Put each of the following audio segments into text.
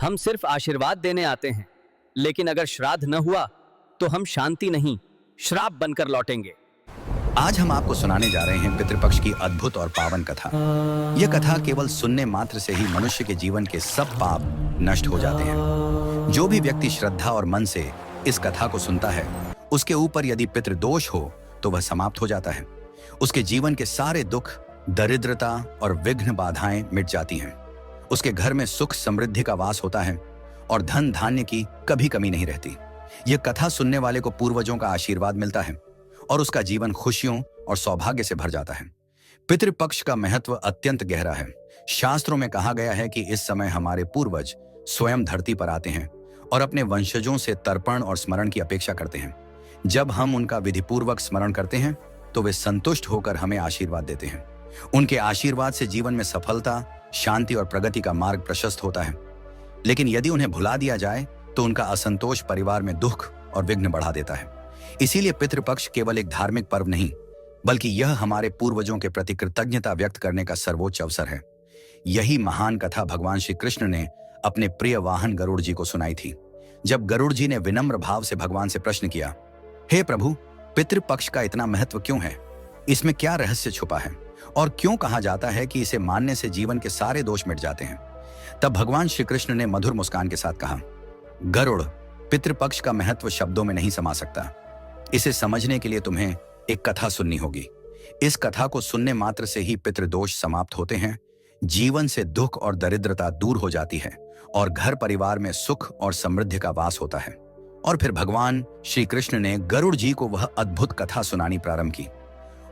हम सिर्फ आशीर्वाद देने आते हैं, लेकिन अगर श्राद्ध न हुआ तो हम शांति नहीं, श्राप बनकर लौटेंगे। आज हम आपको सुनाने जा रहे हैं पितृपक्ष की अद्भुत और पावन कथा। यह कथा केवल सुनने मात्र से ही मनुष्य के जीवन के सब पाप नष्ट हो जाते हैं। जो भी व्यक्ति श्रद्धा और मन से इस कथा को सुनता है, उसके ऊपर यदि पितृदोष हो तो वह समाप्त हो जाता है। उसके जीवन के सारे दुख, दरिद्रता और विघ्न बाधाएं मिट जाती हैं। उसके घर में सुख समृद्धि का वास होता है और धन धान्य की कभी कमी नहीं रहती। यह कथा सुनने वाले को पूर्वजों का आशीर्वाद मिलता है और उसका जीवन खुशियों और सौभाग्य से भर जाता है। पितृपक्ष का महत्व अत्यंत गहरा है। शास्त्रों में कहा गया है कि इस समय हमारे पूर्वज स्वयं धरती पर आते हैं और अपने वंशजों से तर्पण और स्मरण की अपेक्षा करते हैं। जब हम उनका विधिपूर्वक स्मरण करते हैं तो वे संतुष्ट होकर हमें आशीर्वाद देते हैं। उनके आशीर्वाद से जीवन में सफलता, शांति और प्रगति का मार्ग प्रशस्त होता है। लेकिन यदि उन्हें भुला दिया जाए तो उनका असंतोष परिवार में दुख और विघ्न बढ़ा देता है। इसीलिए पितृपक्ष केवल एक धार्मिक पर्व नहीं, बल्कि यह हमारे पूर्वजों के प्रति कृतज्ञता व्यक्त करने का सर्वोच्च अवसर है। यही महान कथा भगवान श्री कृष्ण ने अपने प्रिय वाहन गरुड़ जी को सुनाई थी। जब गरुड़ जी ने विनम्र भाव से भगवान से प्रश्न किया, हे प्रभु, पितृपक्ष का इतना महत्व क्यों है? इसमें क्या रहस्य छुपा है और क्यों कहा जाता है कि इसे मानने से जीवन के सारे दोष मिट जाते हैं? तब भगवान श्री कृष्ण ने मधुर मुस्कान के साथ कहा, गरुड़, पितृपक्ष का महत्व शब्दों में नहीं समा सकता। इसे समझने के लिए तुम्हें एक कथा सुननी होगी। इस कथा को सुनने मात्र से ही पितृदोष समाप्त होते हैं, जीवन से दुख और दरिद्रता दूर हो जाती है और घर परिवार में सुख और समृद्धि का वास होता है। और फिर भगवान श्री कृष्ण ने गरुड़ जी को वह अद्भुत कथा सुनानी प्रारंभ की।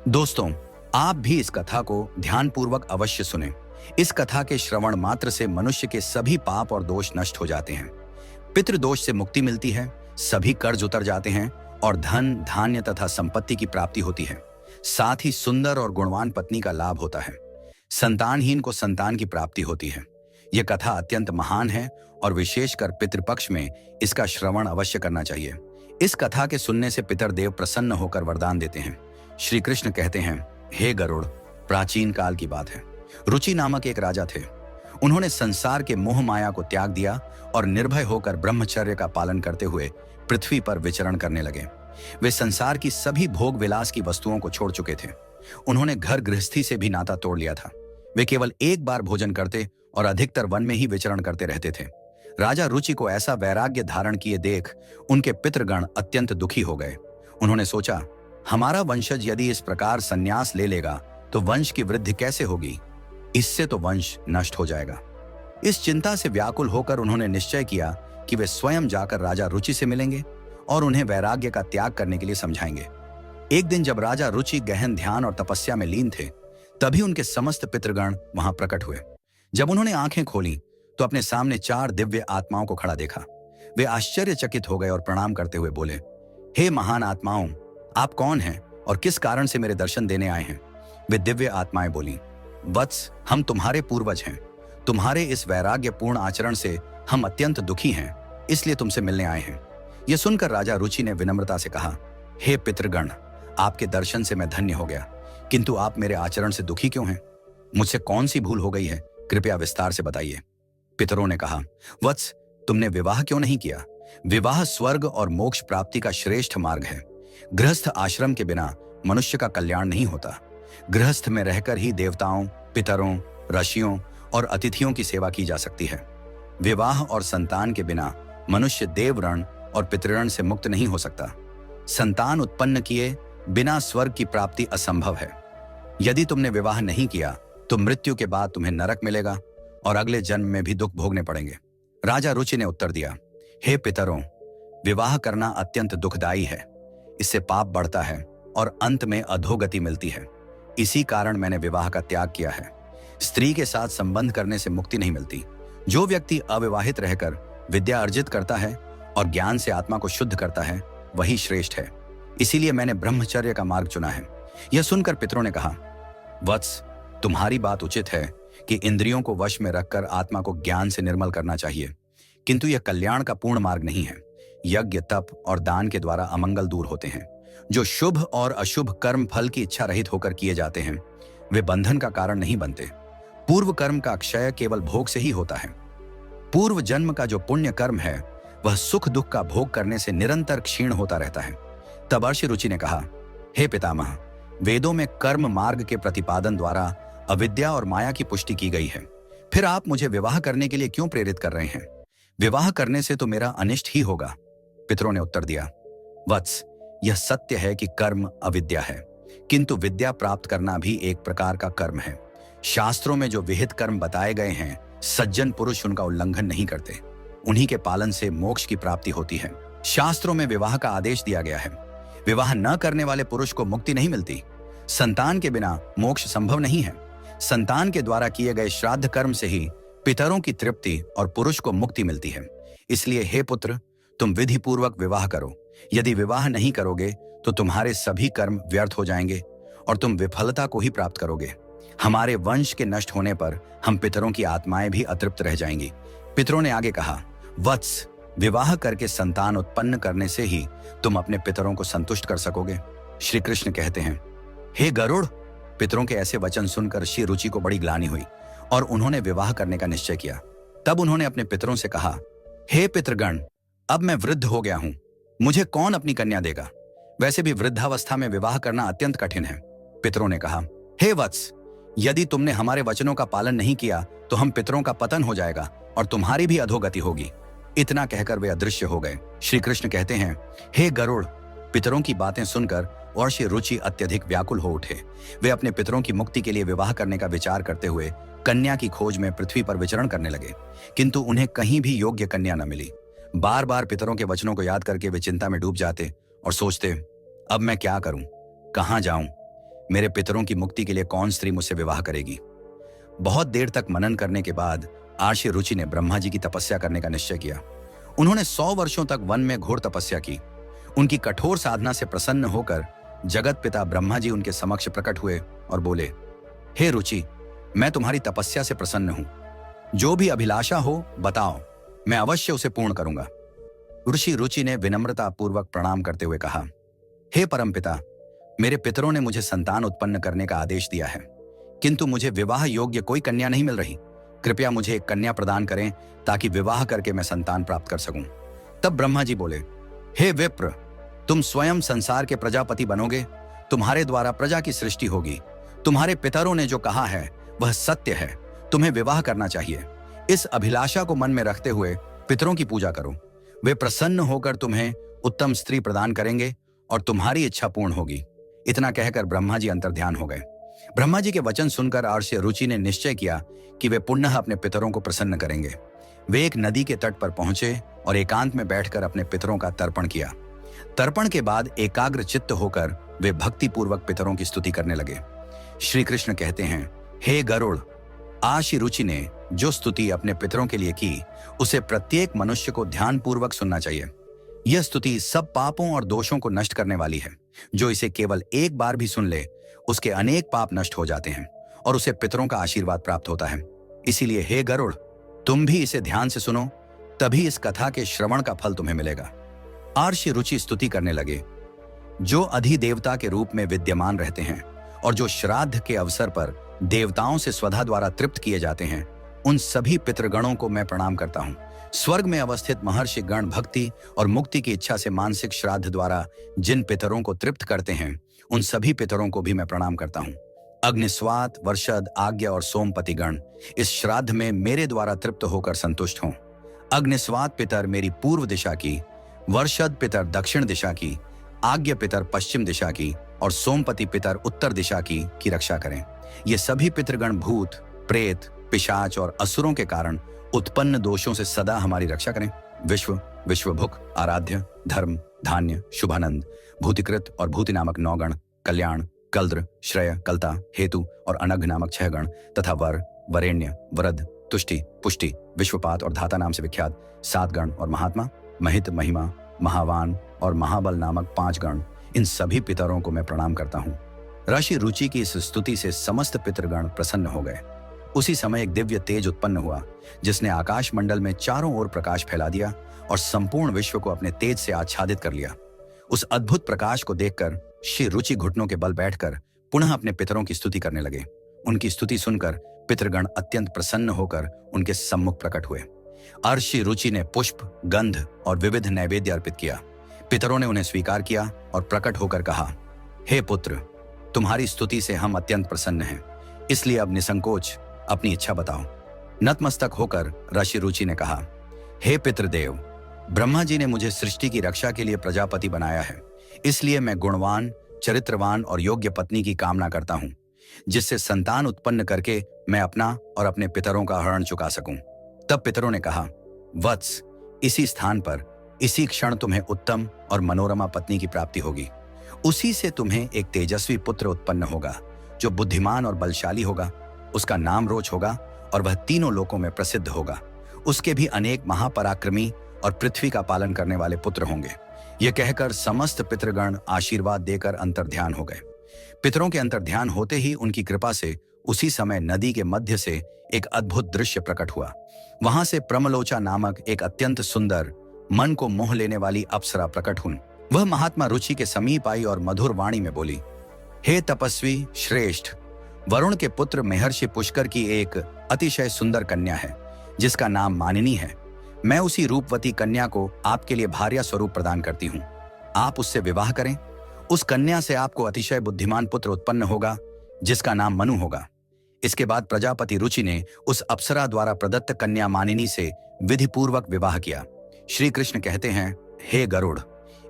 दोस्तों, आप भी इस कथा को ध्यानपूर्वक अवश्य सुनें। इस कथा के श्रवण मात्र से मनुष्य के सभी पाप और दोष नष्ट हो जाते हैं। पितृदोष से मुक्ति मिलती है, सभी कर्ज उतर जाते हैं और धन, धान्य तथा संपत्ति की प्राप्ति होती है। साथ ही सुंदर और गुणवान पत्नी का लाभ होता है। संतानहीन को संतान की प्राप्ति होती है। यह कथा अत्यंत महान है और विशेषकर पितृपक्ष में इसका श्रवण अवश्य करना चाहिए। इस कथा के सुनने से पितरदेव प्रसन्न होकर वरदान देते हैं। श्री कृष्ण कहते हैं, हे गरुड़, प्राचीन काल की बात है। रुचि नामक एक राजा थे। उन्होंने संसार के मोह माया को त्याग दिया और निर्भय होकर ब्रह्मचर्य का पालन करते हुए पृथ्वी पर विचरण करने लगे। वे संसार की सभी भोग विलास की वस्तुओं को छोड़ चुके थे। उन्होंने घर गृहस्थी से भी नाता तोड़ लिया था। वे केवल एक बार भोजन करते और अधिकतर वन में ही विचरण करते रहते थे। राजा रुचि को ऐसा वैराग्य धारण किए देख उनके पितृगण अत्यंत दुखी हो गए। उन्होंने सोचा, हमारा वंशज यदि इस प्रकार संन्यास ले लेगा तो वंश की वृद्धि कैसे होगी? इससे तो वंश नष्ट हो जाएगा। इस चिंता से व्याकुल होकर उन्होंने निश्चय किया कि वे स्वयं जाकर राजा रुचि से मिलेंगे और उन्हें वैराग्य का त्याग करने के लिए समझाएंगे। एक दिन जब राजा रुचि गहन ध्यान और तपस्या में लीन थे, तभी उनके समस्त पितृगण वहां प्रकट हुए। जब उन्होंने आंखें खोली तो अपने सामने 4 दिव्य आत्माओं को खड़ा देखा। वे आश्चर्यचकित हो गए और प्रणाम करते हुए बोले, हे महान आत्माओं, आप कौन हैं और किस कारण से मेरे दर्शन देने आए हैं? वे दिव्य आत्माएं बोली, वत्स, हम तुम्हारे पूर्वज हैं। तुम्हारे इस वैराग्यपूर्ण आचरण से हम अत्यंत दुखी हैं, इसलिए तुमसे मिलने आए हैं। यह सुनकर राजा रुचि ने विनम्रता से कहा, हे पितृगण, आपके दर्शन से मैं धन्य हो गया, किंतु आप मेरे आचरण से दुखी क्यों हैं? मुझसे कौन सी भूल हो गई है? कृपया विस्तार से बताइए। पितरों ने कहा, वत्स, तुमने विवाह क्यों नहीं किया? विवाह स्वर्ग और मोक्ष प्राप्ति का श्रेष्ठ मार्ग है। गृहस्थ आश्रम के बिना मनुष्य का कल्याण नहीं होता। गृहस्थ में रहकर ही देवताओं, पितरों, ऋषियों और अतिथियों की सेवा की जा सकती है। विवाह और संतान के बिना मनुष्य देवऋण और पितृऋण से मुक्त नहीं हो सकता। संतान उत्पन्न किए बिना स्वर्ग की प्राप्ति असंभव है। यदि तुमने विवाह नहीं किया तो मृत्यु के बाद तुम्हें नरक मिलेगा और अगले जन्म में भी दुख भोगने पड़ेंगे। राजा रुचि ने उत्तर दिया, हे पितरों, विवाह करना अत्यंत दुखदायी है। इससे पाप बढ़ता है और अंत में अधोगति मिलती है। इसी कारण मैंने विवाह का त्याग किया है। स्त्री के साथ संबंध करने से मुक्ति नहीं मिलती। जो व्यक्ति अविवाहित रहकर विद्या अर्जित करता है और ज्ञान से आत्मा को शुद्ध करता है, वही श्रेष्ठ है। इसीलिए मैंने ब्रह्मचर्य का मार्ग चुना है। यह सुनकर पितरों ने कहा, वत्स, तुम्हारी बात उचित है कि इंद्रियों को वश में रखकर आत्मा को ज्ञान से निर्मल करना चाहिए, किंतु यह कल्याण का पूर्ण मार्ग नहीं है। यज्ञ, तप और दान के द्वारा अमंगल दूर होते हैं। जो शुभ और अशुभ कर्म फल की इच्छा रहित होकर किए जाते हैं, वे बंधन का कारण नहीं बनते। पूर्व कर्म का क्षय केवल भोग से ही होता है। पूर्व जन्म का जो पुण्य कर्म है वह सुख दुख का भोग करने से निरंतर क्षीण होता रहता है। तब अर्षि रुचि ने कहा, हे पितामह, वेदों में कर्म मार्ग के प्रतिपादन द्वारा अविद्या और माया की पुष्टि की गई है, फिर आप मुझे विवाह करने के लिए क्यों प्रेरित कर रहे हैं? विवाह करने से तो मेरा अनिष्ट ही होगा। पितरों ने उत्तर दिया, वत्स, यह सत्य है कि कर्म अविद्या है, किंतु विद्या प्राप्त करना भी एक प्रकार का कर्म है। शास्त्रों में जो विहित कर्म बताए गए हैं, सज्जन पुरुष उनका उल्लंघन नहीं करते, उन्हीं के पालन से मोक्ष की प्राप्ति होती है। शास्त्रों में विवाह का आदेश दिया गया है। विवाह न करने वाले पुरुष को मुक्ति नहीं मिलती। संतान के बिना मोक्ष संभव नहीं है। संतान के द्वारा किए गए श्राद्ध कर्म से ही पितरों की तृप्ति और पुरुष को मुक्ति मिलती है। इसलिए हे पुत्र, तुम विधि पूर्वक विवाह करो। यदि विवाह नहीं करोगे तो तुम्हारे सभी कर्म व्यर्थ हो जाएंगे और तुम विफलता को ही प्राप्त करोगे। हमारे वंश के नष्ट होने पर हम पितरों की आत्माएं भी अतृप्त रह जाएंगी। पितरों ने आगे कहा, वत्स, विवाह करके संतान उत्पन्न करने से ही तुम अपने पितरों को संतुष्ट कर सकोगे। श्री कृष्ण कहते हैं, हे गरुड़। पितरों के ऐसे वचन सुनकर श्री रुचि को बड़ी ग्लानि हुई और उन्होंने विवाह करने का निश्चय किया। तब उन्होंने अपने पितरों से कहा, हे पितृगण, अब मैं वृद्ध हो गया हूं, मुझे कौन अपनी कन्या देगा? वैसे भी वृद्धावस्था में विवाह करना अत्यंत कठिन है। पितरों ने कहा, हे वत्स, यदि तुमने हमारे वचनों का पालन नहीं किया तो हम पितरों का पतन हो जाएगा और तुम्हारी भी अधोगति होगी। इतना कहकर वे अदृश्य हो गए। श्री कृष्ण कहते हैं, हे गरुड़। पितरों की बातें सुनकर और श्री रुचि अत्यधिक व्याकुल हो उठे। वे अपने पितरों की मुक्ति के लिए विवाह करने का विचार करते हुए कन्या की खोज में पृथ्वी पर विचरण करने लगे, किंतु उन्हें कहीं भी योग्य कन्या न मिली। बार बार पितरों के वचनों को याद करके वे चिंता में डूब जाते और सोचते, अब मैं क्या करूं, कहां जाऊं? मेरे पितरों की मुक्ति के लिए कौन स्त्री मुझसे विवाह करेगी? बहुत देर तक मनन करने के बाद आर्षि रुचि ने ब्रह्मा जी की तपस्या करने का निश्चय किया। उन्होंने 100 वर्षों तक वन में घोर तपस्या की। उनकी कठोर साधना से प्रसन्न होकर जगत पिता ब्रह्मा जी उनके समक्ष प्रकट हुए और बोले, हे रुचि, मैं तुम्हारी तपस्या से प्रसन्न हूं। जो भी अभिलाषा हो बताओ, मैं अवश्य उसे पूर्ण करूंगा। ऋषि रुचि ने विनम्रता पूर्वक प्रणाम करते हुए कहा, हे परमपिता, मेरे पितरों ने मुझे संतान उत्पन्न करने का आदेश दिया है, किंतु मुझे विवाह योग्य कोई कन्या नहीं मिल रही। कृपया मुझे एक कन्या प्रदान करें ताकि विवाह करके मैं संतान प्राप्त कर सकूं। तब ब्रह्मा जी बोले, हे विप्र, तुम स्वयं संसार के प्रजापति बनोगे। तुम्हारे द्वारा प्रजा की सृष्टि होगी। तुम्हारे पितरों ने जो कहा है वह सत्य है। तुम्हें विवाह करना चाहिए। इस अभिलाषा को मन में रखते हुए पितरों की पूजा करो। वे प्रसन्न होकर तुम्हें उत्तम स्त्री प्रदान करेंगे और तुम्हारी इच्छा पूर्ण होगी। इतना कहकर ब्रह्मा जी अंतर्ध्यान हो गए। ब्रह्मा जी के वचन सुनकर आर्षि रुचि ने निश्चय किया कि वे पुनः अपने पितरों को प्रसन्न करेंगे। वे एक नदी के तट पर पहुंचे और एकांत में बैठकर अपने पितरों का तर्पण किया। तर्पण के बाद एकाग्र चित्त होकर वे भक्ति पूर्वक पितरों की स्तुति करने लगे। श्री कृष्ण कहते हैं, हे गरुड़, आर्षि रुचि ने जो स्तुति अपने पितरों के लिए की उसे प्रत्येक मनुष्य को ध्यान पूर्वक सुनना चाहिए। यह स्तुति सब पापों और दोषों को नष्ट करने वाली है। जो इसे केवल एक बार भी सुन ले उसके अनेक पाप नष्ट हो जाते हैं और उसे पितरों का आशीर्वाद प्राप्त होता है। इसीलिए हे गरुड़, तुम भी इसे ध्यान से सुनो, तभी इस कथा के श्रवण का फल तुम्हें मिलेगा। आर्षि रुचि स्तुति करने लगे, जो अधिदेवता के रूप में विद्यमान रहते हैं और जो श्राद्ध के अवसर पर देवताओं से स्वधा द्वारा तृप्त किए जाते हैं, उन सभी पितृगणों को मैं प्रणाम करता हूं। स्वर्ग में अवस्थित महर्षि गण भक्ति और मुक्ति की इच्छा से मानसिक श्राद्ध द्वारा जिन पितरों को तृप्त करते हैं, उन सभी पितरों को भी मैं प्रणाम करता हूं। अग्निस्वात, वर्षद, आज्ञा और सोमपति गण इस श्राद्ध में मेरे द्वारा तृप्त होकर संतुष्ट हों। अग्निस्वात पितर मेरी पूर्व दिशा की, वर्षद पितर दक्षिण दिशा की, आज्ञा पितर पश्चिम दिशा की और सोमपति पितर उत्तर दिशा की रक्षा करें। ये सभी पितृगण भूत, प्रेत, पिशाच और असुरों के कारण उत्पन्न दोषों से सदा हमारी रक्षा करें। विश्व, विश्वभुक, आराध्य, धर्म, धान्य, शुभानंद, भूतिकृत और भूति नामक 9 गण, कल्याण, कल्द्र, श्रेय, कलता, हेतु और अनघ नामक 6 गण तथा वर, वरेण्य, वरद, तुष्टि, पुष्टि, विश्वपात और धाता नाम से विख्यात 7 गण और महात्मा, महित, महिमा, महावान और महाबल नामक 5 गण, इन सभी पितरों को मैं प्रणाम करता हूँ। ऋषि रुचि की इस स्तुति से समस्त पितृगण प्रसन्न हो गए। उसी समय एक दिव्य तेज उत्पन्न हुआ जिसने आकाश मंडल में चारों ओर प्रकाश फैला दिया और संपूर्ण विश्व को अपने तेज से आच्छादित कर लिया। उस अद्भुत प्रकाश को देखकर श्री रुचि घुटनों के बल बैठकर पुनः अपने पितरों की स्तुति करने लगे। उनकी स्तुति सुनकर पितृगण अत्यंत प्रसन्न होकर उनके सम्मुख प्रकट हुए। अर्षि रुचि ने पुष्प, गंध और विविध नैवेद्य अर्पित किया। पितरों ने उन्हें स्वीकार किया और प्रकट होकर कहा, हे पुत्र, तुम्हारी स्तुति से हम अत्यंत प्रसन्न हैं, इसलिए अब निसंकोच अपनी इच्छा बताओ। नतमस्तक होकर ऋषि रुचि ने कहा, हे पितृदेव, ब्रह्मा जी ने मुझे सृष्टि की रक्षा के लिए प्रजापति बनाया है, इसलिए मैं गुणवान, चरित्रवान और योग्य पत्नी की कामना करता हूं, जिससे संतान उत्पन्न करके मैं अपना और अपने पितरों का हरण चुका सकूं। तब पितरों ने कहा, वत्स, इसी स्थान पर इसी क्षण तुम्हें उत्तम और मनोरमा पत्नी की प्राप्ति होगी। उसी से तुम्हें एक तेजस्वी पुत्र उत्पन्न होगा, जो बुद्धिमान और बलशाली होगा। उसका नाम रोच होगा और वह तीनों लोकों में प्रसिद्ध होगा। उसके भी अनेक महापराक्रमी और पृथ्वी का पालन करने वाले पुत्र होंगे। यह कहकर समस्त पितृगण आशीर्वाद देकर अंतर्ध्यान हो गए। पितरों के अंतर्ध्यान होते ही उनकी कृपा से उसी समय नदी के मध्य से एक अद्भुत दृश्य प्रकट हुआ। वहां से प्रमलोचा नामक एक अत्यंत सुंदर, मन को मोह लेने वाली अप्सरा प्रकट हुई। वह महात्मा रुचि के समीप आई और मधुर वाणी में बोली, हे तपस्वी श्रेष्ठ, वरुण के पुत्र महर्षि पुष्कर की एक अतिशय सुंदर कन्या है, जिसका नाम मानिनी है। मैं उसी रूपवती कन्या को आपके लिए भार्या स्वरूप प्रदान करती हूँ। आप उससे विवाह करें। उस कन्या से आपको अतिशय बुद्धिमान पुत्र उत्पन्न होगा, जिसका नाम मनु होगा। इसके बाद प्रजापति रुचि ने उस अप्सरा द्वारा प्रदत्त कन्या मानिनी से विधिपूर्वक विवाह किया। श्री कृष्ण कहते हैं, हे गरुड़,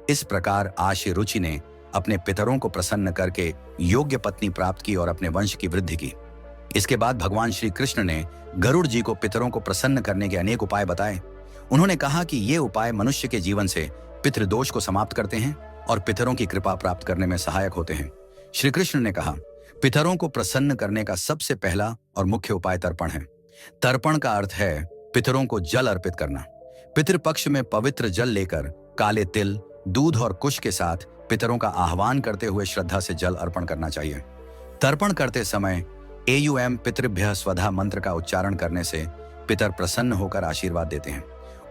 इस प्रकार आशी रुचि ने अपने पितरों को प्रसन्न करके योग्य पत्नी प्राप्त की और अपने वंश की वृद्धि की। इसके बाद भगवान श्री कृष्ण ने गरुड़ जी को पितरों को प्रसन्न करने के अनेक उपाय बताए। उन्होंने कहा कि ये उपाय मनुष्य के जीवन से पितृदोष को समाप्त करते हैं और पितरों की कृपा प्राप्त करने में सहायक होते हैं। श्री कृष्ण ने कहा, पितरों को प्रसन्न करने का सबसे पहला और मुख्य उपाय तर्पण है। तर्पण का अर्थ है पितरों को जल अर्पित करना। पितृपक्ष में पवित्र जल लेकर काले तिल, दूध और कुश के साथ पितरों का आह्वान करते हुए श्रद्धा से जल अर्पण करना चाहिए। तर्पण करते समय एयुएम पितृभ्यः स्वधा मंत्र का उच्चारण करने से पितर प्रसन्न होकर आशीर्वाद देते हैं।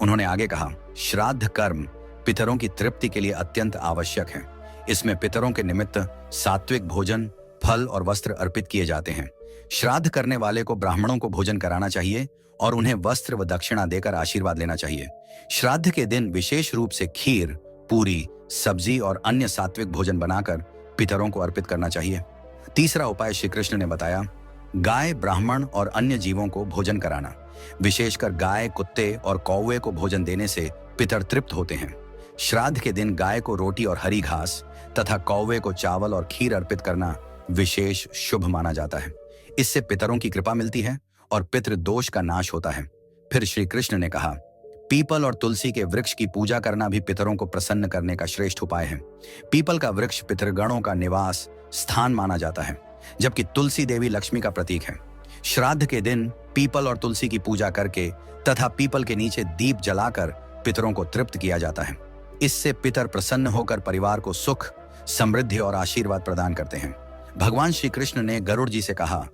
उन्होंने आगे कहा, श्राद्ध कर्म पितरों की तृप्ति के लिए अत्यंत आवश्यक है। इसमें पितरों के निमित्त सात्विक भोजन, फल और वस्त्र अर्पित किए जाते हैं। श्राद्ध करने वाले को ब्राह्मणों को भोजन कराना चाहिए और उन्हें वस्त्र व दक्षिणा देकर आशीर्वाद लेना चाहिए। श्राद्ध के दिन विशेष रूप से खीर, पूरी, सब्जी और अन्य सात्विक भोजन बनाकर पितरों को अर्पित करना चाहिए। तीसरा उपाय श्री कृष्ण ने बताया, गाय, ब्राह्मण और अन्य जीवों को भोजन कराना। विशेषकर गाय, कुत्ते और कौवे को भोजन देने से पितर तृप्त होते हैं। श्राद्ध के दिन गाय को रोटी और हरी घास तथा कौवे को चावल और खीर अर्पित करना विशेष शुभ माना जाता है। इससे पितरों की कृपा मिलती है और पितृदोष का नाश होता है। फिर श्री कृष्ण ने कहा, पीपल और तुलसी के वृक्ष की पूजा करना भी पितरों को प्रसन्न करने का श्रेष्ठ उपाय है। पीपल का वृक्ष पितृगणों का निवास स्थान माना जाता है, जबकि तुलसी देवी लक्ष्मी का प्रतीक है। श्राद्ध के दिन पीपल और तुलसी की पूजा करके तथा पीपल के नीचे दीप जलाकर पितरों को तृप्त किया जाता है। इससे पितर प्रसन्न होकर परिवार को सुख, समृद्धि और आशीर्वाद प्रदान करते हैं। भगवान श्री कृष्ण ने गरुड़ जी से कहा,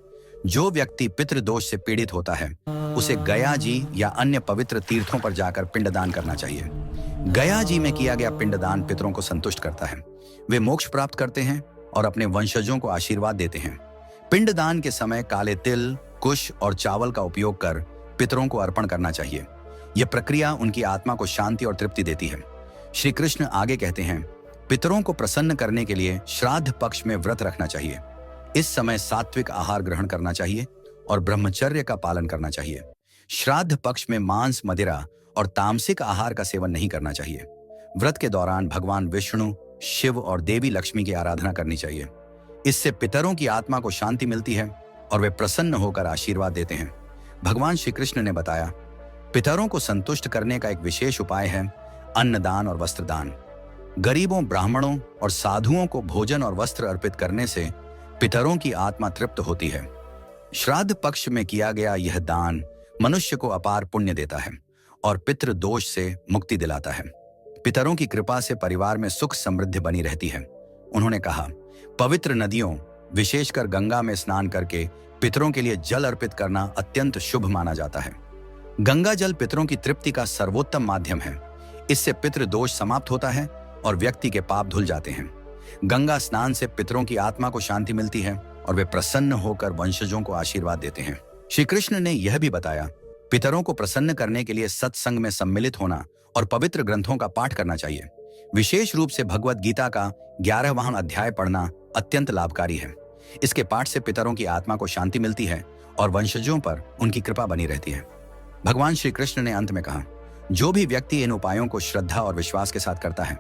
जो व्यक्ति पितृदोष से पीड़ित होता है उसे गया जी या अन्य पवित्र तीर्थों पर जाकर पिंडदान करना चाहिए। गया जी में किया गया पिंडदान पितरों को संतुष्ट करता है। वे मोक्ष प्राप्त करते हैं और अपने वंशजों को आशीर्वाद देते हैं। पिंडदान के समय काले तिल, कुश और चावल का उपयोग कर पितरों को अर्पण करना चाहिए। यह प्रक्रिया उनकी आत्मा को शांति और तृप्ति देती है। श्री कृष्ण आगे कहते हैं, पितरों को प्रसन्न करने के लिए श्राद्ध पक्ष में व्रत रखना चाहिए। इस समय सात्विक आहार ग्रहण करना चाहिए और ब्रह्मचर्य का पालन करना चाहिए। श्राद्ध पक्ष में मांस, मदिरा और तामसिक आहार का सेवन नहीं करना चाहिए। व्रत के दौरान भगवान विष्णु, शिव और देवी लक्ष्मी की आराधना करनी चाहिए। इससे पितरों की आत्मा को शांति मिलती है और वे प्रसन्न होकर आशीर्वाद देते हैं। भगवान श्री कृष्ण ने बताया, पितरों को संतुष्ट करने का एक विशेष उपाय है अन्नदान और वस्त्रदान। गरीबों, ब्राह्मणों और साधुओं को भोजन और वस्त्र अर्पित करने से पितरों की आत्मा तृप्त होती है। श्राद्ध पक्ष में किया गया यह दान मनुष्य को अपार पुण्य देता है और पितृ दोष से मुक्ति दिलाता है। पितरों की कृपा से परिवार में सुख समृद्धि बनी रहती है। उन्होंने कहा, पवित्र नदियों, विशेषकर गंगा में स्नान करके पितरों के लिए जल अर्पित करना अत्यंत शुभ माना जाता है। गंगा जल पितरों की तृप्ति का सर्वोत्तम माध्यम है। इससे पितृ दोष समाप्त होता है और व्यक्ति के पाप धुल जाते हैं। गंगा स्नान से पितरों की आत्मा को शांति मिलती है और वे प्रसन्न होकर वंशजों को आशीर्वाद देते हैं। श्री कृष्ण ने यह भी बताया, पितरों को प्रसन्न करने के लिए सत्संग में सम्मिलित होना और पवित्र ग्रंथों का पाठ करना चाहिए। विशेष रूप से भगवत गीता का 11वां अध्याय पढ़ना अत्यंत लाभकारी है। इसके पाठ से पितरों की आत्मा को शांति मिलती है और वंशजों पर उनकी कृपा बनी रहती है। भगवान श्री कृष्ण ने अंत में कहा, जो भी व्यक्ति इन उपायों को श्रद्धा और विश्वास के साथ करता है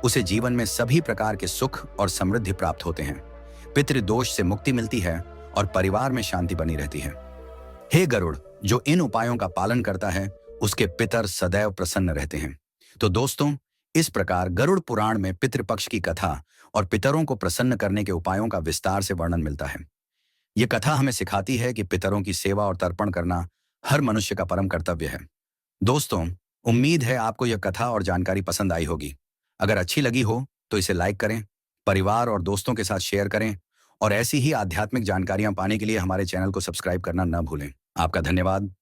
उसे जीवन में सभी प्रकार के सुख और समृद्धि प्राप्त होते हैं, पितृदोष से मुक्ति मिलती है और परिवार में शांति बनी रहती है। हे गरुड़, जो इन उपायों का पालन करता है उसके पितर सदैव प्रसन्न रहते हैं। तो दोस्तों, इस प्रकार गरुड़ पुराण में पितृपक्ष की कथा और पितरों को प्रसन्न करने के उपायों का विस्तार से वर्णन मिलता है। यह कथा हमें सिखाती है कि पितरों की सेवा और तर्पण करना हर मनुष्य का परम कर्तव्य है। दोस्तों, उम्मीद है आपको यह कथा और जानकारी पसंद आई होगी। अगर अच्छी लगी हो तो इसे लाइक करें, परिवार और दोस्तों के साथ शेयर करें और ऐसी ही आध्यात्मिक जानकारियां पाने के लिए हमारे चैनल को सब्सक्राइब करना न भूलें। आपका धन्यवाद।